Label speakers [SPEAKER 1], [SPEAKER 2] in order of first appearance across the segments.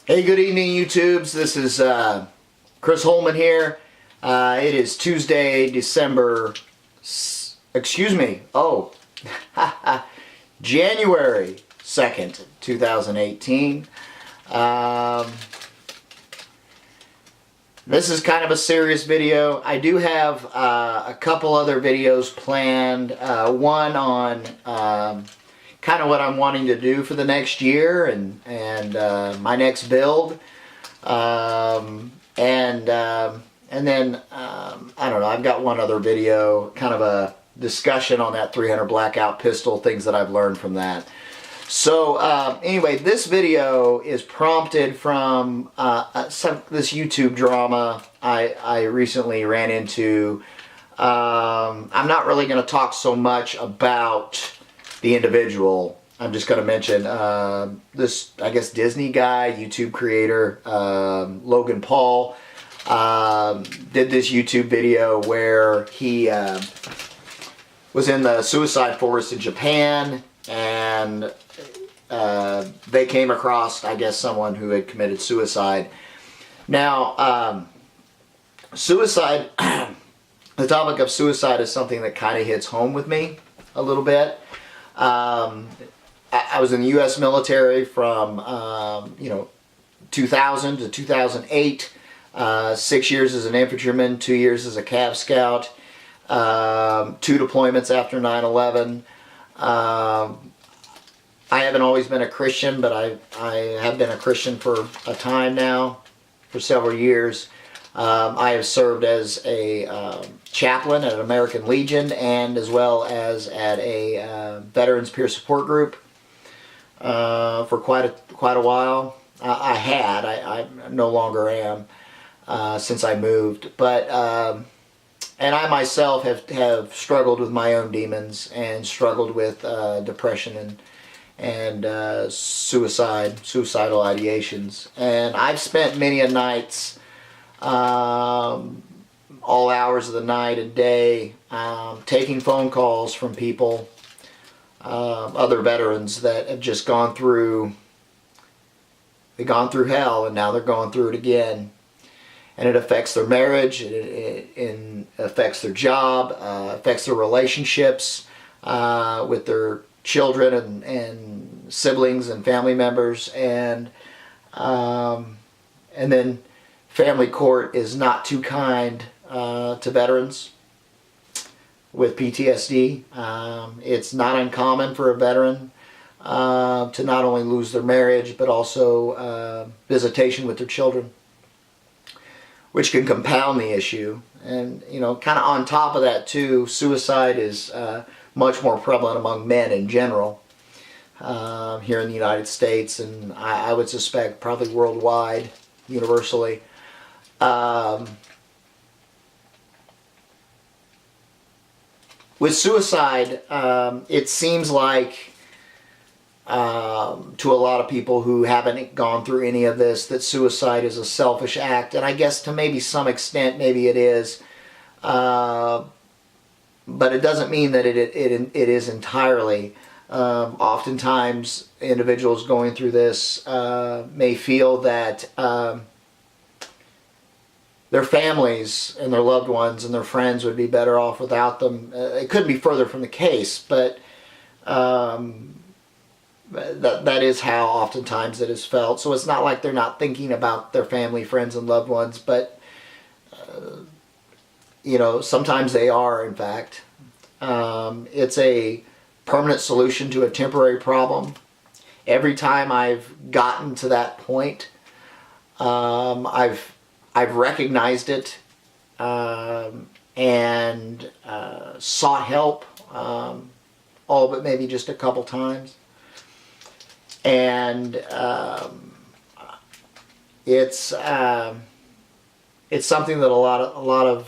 [SPEAKER 1] Hey, good evening, YouTubes. This is Chris Holman here. It is Tuesday, January 2nd, 2018. This is kind of a serious video. I do have a couple other videos planned. One on kind of what I'm wanting to do for the next year and my next build, and then I don't know, I've got one other video, kind of a discussion on that 300 blackout pistol, things that I've learned from that. So anyway, this video is prompted from this YouTube drama I recently ran into. I'm not really going to talk so much about the individual. I'm just going to mention this, I guess, Disney guy, YouTube creator, Logan Paul, did this YouTube video where he was in the suicide forest in Japan, and they came across, I guess, someone who had committed suicide. Now, suicide, the topic of suicide is something that kind of hits home with me a little bit. I was in the U.S. military from 2000 to 2008, 6 years as an infantryman, 2 years as a Cav Scout, 2 deployments after 9/11. I haven't always been a Christian, but I have been a Christian for a time now, for several years. I have served as a chaplain at an American Legion, and as well as at a Veterans Peer Support Group for quite a while. I no longer am since I moved, but and I myself have struggled with my own demons and struggled with depression and suicidal ideations, and I've spent many a nights, all hours of the night and day, taking phone calls from people, other veterans that have just gone through hell, and now they're going through it again, and it affects their marriage, it affects their job, affects their relationships with their children and siblings and family members, and then family court is not too kind to veterans with PTSD. It's not uncommon for a veteran to not only lose their marriage, but also visitation with their children, which can compound the issue. And, kind of on top of that too, suicide is much more prevalent among men in general here in the United States, and I would suspect probably worldwide, universally. With suicide, it seems like to a lot of people who haven't gone through any of this, that suicide is a selfish act, and I guess to maybe some extent maybe it is, but it doesn't mean that it is entirely. Oftentimes individuals going through this may feel that their families and their loved ones and their friends would be better off without them. It couldn't be further from the case, but that is how oftentimes it is felt. So it's not like they're not thinking about their family, friends, and loved ones, but sometimes they are, in fact. It's a permanent solution to a temporary problem. Every time I've gotten to that point, I've recognized it and sought help, all but maybe just a couple times. And it's something that a lot of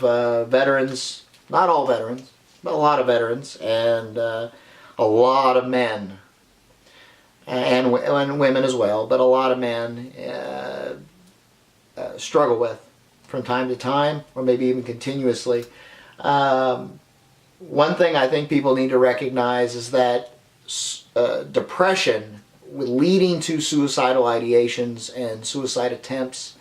[SPEAKER 1] veterans, not all veterans, but a lot of veterans, and a lot of men, and women as well, but a lot of men struggle with from time to time, or maybe even continuously. One thing I think people need to recognize is that depression leading to suicidal ideations and suicide attempts.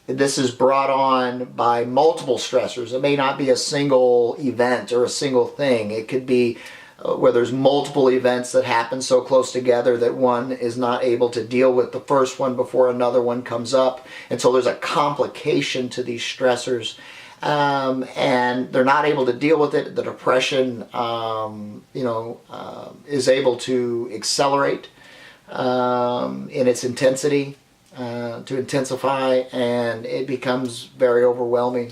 [SPEAKER 1] This is brought on by multiple stressors. It may not be a single event or a single thing. It could be where there's multiple events that happen so close together that one is not able to deal with the first one before another one comes up. And so there's a complication to these stressors. And they're not able to deal with it. The depression, is able to accelerate in its intensity, to intensify, and it becomes very overwhelming.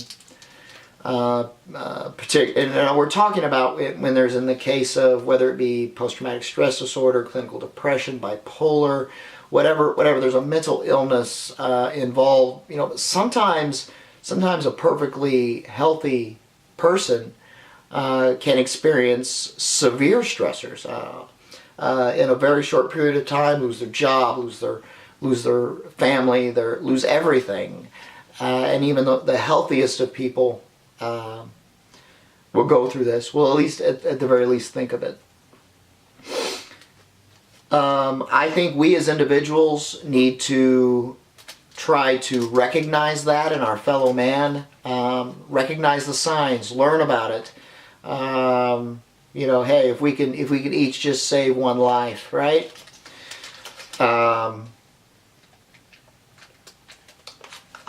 [SPEAKER 1] And we're talking about it when there's in the case of whether it be post-traumatic stress disorder, clinical depression, bipolar, whatever. There's a mental illness involved. Sometimes a perfectly healthy person can experience severe stressors in a very short period of time, lose their job, lose their family, lose everything. And even the healthiest of people will go through this. Well, at least at the very least think of it. I think we as individuals need to try to recognize that in our fellow man, recognize the signs, learn about it. Hey, if we can each just save one life, right?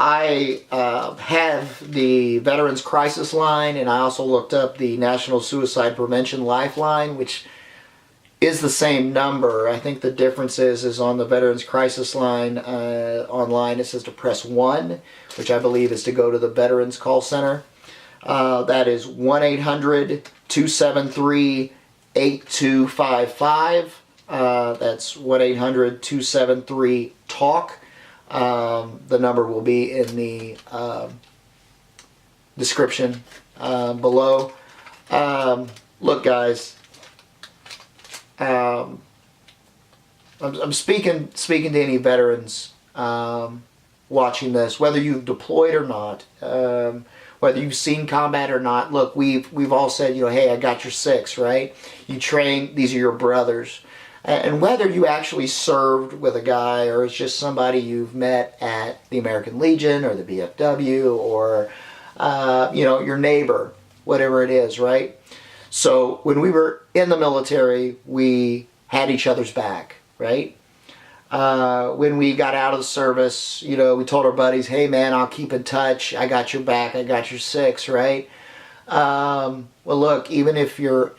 [SPEAKER 1] I have the Veterans Crisis Line, and I also looked up the National Suicide Prevention Lifeline, which is the same number. I think the difference is on the Veterans Crisis Line online it says to press 1, which I believe is to go to the Veterans Call Center. That is 1-800-273-8255. That's 1-800-273-TALK. The number will be in the description below. Look, guys, I'm speaking to any veterans watching this, whether you've deployed or not, whether you've seen combat or not. Look, we've all said, hey, I got your 6, right? You train; these are your brothers. And whether you actually served with a guy or it's just somebody you've met at the American Legion or the BFW or your neighbor, whatever it is, right? So when we were in the military, we had each other's back, right? When we got out of the service, we told our buddies, hey man, I'll keep in touch. I got your back. I got your 6, right? Well, look, even if you're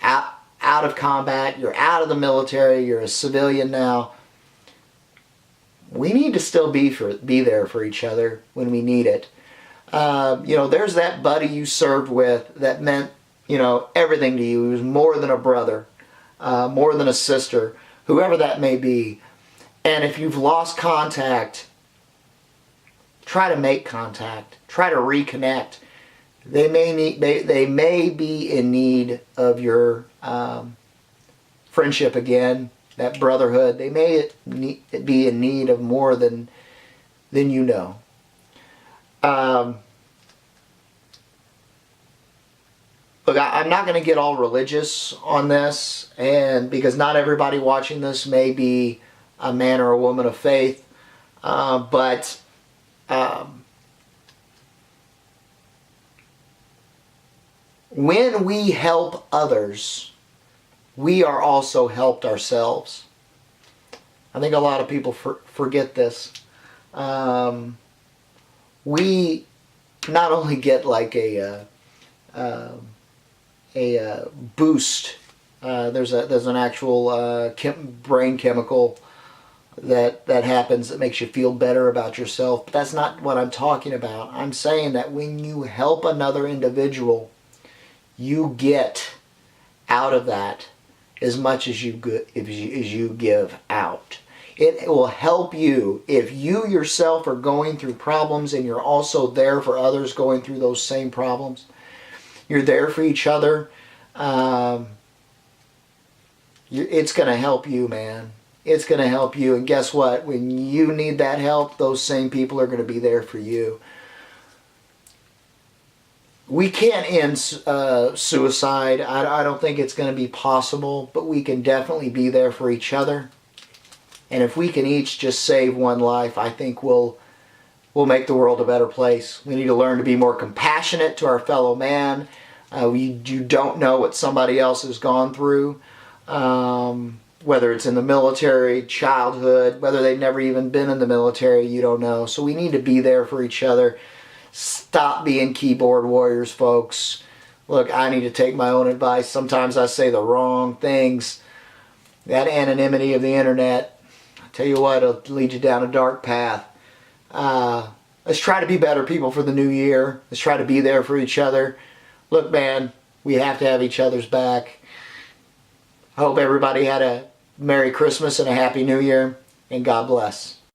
[SPEAKER 1] out of combat, you're out of the military, you're a civilian now, we need to still be there for each other when we need it. There's that buddy you served with that meant, everything to you. He was more than a brother, more than a sister, whoever that may be. And if you've lost contact, try to make contact. Try to reconnect. They may be in need of your friendship again, that brotherhood. They may be in need of more than you know. Look, I'm not going to get all religious on this, and because not everybody watching this may be a man or a woman of faith, but when we help others, we are also helped ourselves. I think a lot of people forget this. We not only get like a boost. There's an actual brain chemical that happens that makes you feel better about yourself. But that's not what I'm talking about. I'm saying that when you help another individual, you get out of that as much as you give out. It will help you if you yourself are going through problems and you're also there for others going through those same problems. You're there for each other. It's going to help you, man. It's going to help you. And guess what? When you need that help, those same people are going to be there for you. we can't end suicide. I don't think it's going to be possible, but we can definitely be there for each other. And if we can each just save one life, I think we'll make the world a better place. We need to learn to be more compassionate to our fellow man. You don't know what somebody else has gone through, whether it's in the military, childhood, whether they've never even been in the military, you don't know. So we need to be there for each other. Stop being keyboard warriors, folks. Look, I need to take my own advice. Sometimes I say the wrong things. That anonymity of the internet, I tell you what, it'll lead you down a dark path. Let's try to be better people for the new year. Let's try to be there for each other. Look, man, we have to have each other's back. I hope everybody had a Merry Christmas and a Happy New Year, and God bless.